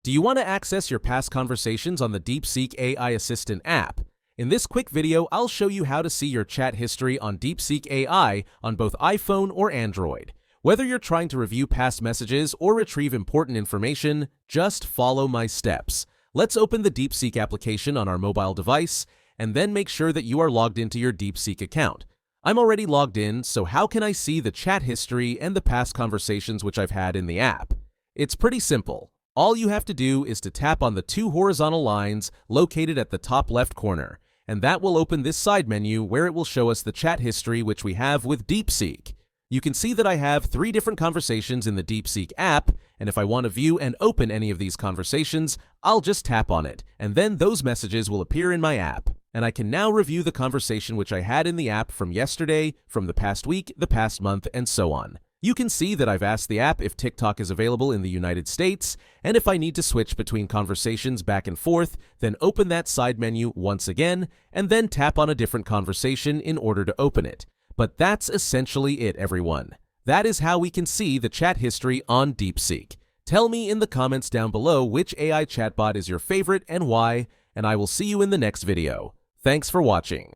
Do you want to access your past conversations on the DeepSeek AI Assistant app? In this quick video, I'll show you how to see your chat history on DeepSeek AI on both iPhone or Android. Whether you're trying to review past messages or retrieve important information, just follow my steps. Let's open the DeepSeek application on our mobile device, and then make sure that you are logged into your DeepSeek account. I'm already logged in, so how can I see the chat history and the past conversations which I've had in the app? It's pretty simple. All you have to do is to tap on the two horizontal lines located at the top left corner, and that will open this side menu where it will show us the chat history which we have with DeepSeek. You can see that I have 3 different conversations in the DeepSeek app, and if I want to view and open any of these conversations, I'll just tap on it, and then those messages will appear in my app. And I can now review the conversation which I had in the app from yesterday, from the past week, the past month, and so on. You can see that I've asked the app if TikTok is available in the United States, and if I need to switch between conversations back and forth, then open that side menu once again, and then tap on a different conversation in order to open it. But that's essentially it, everyone. That is how we can see the chat history on DeepSeek. Tell me in the comments down below which AI chatbot is your favorite and why, and I will see you in the next video. Thanks for watching.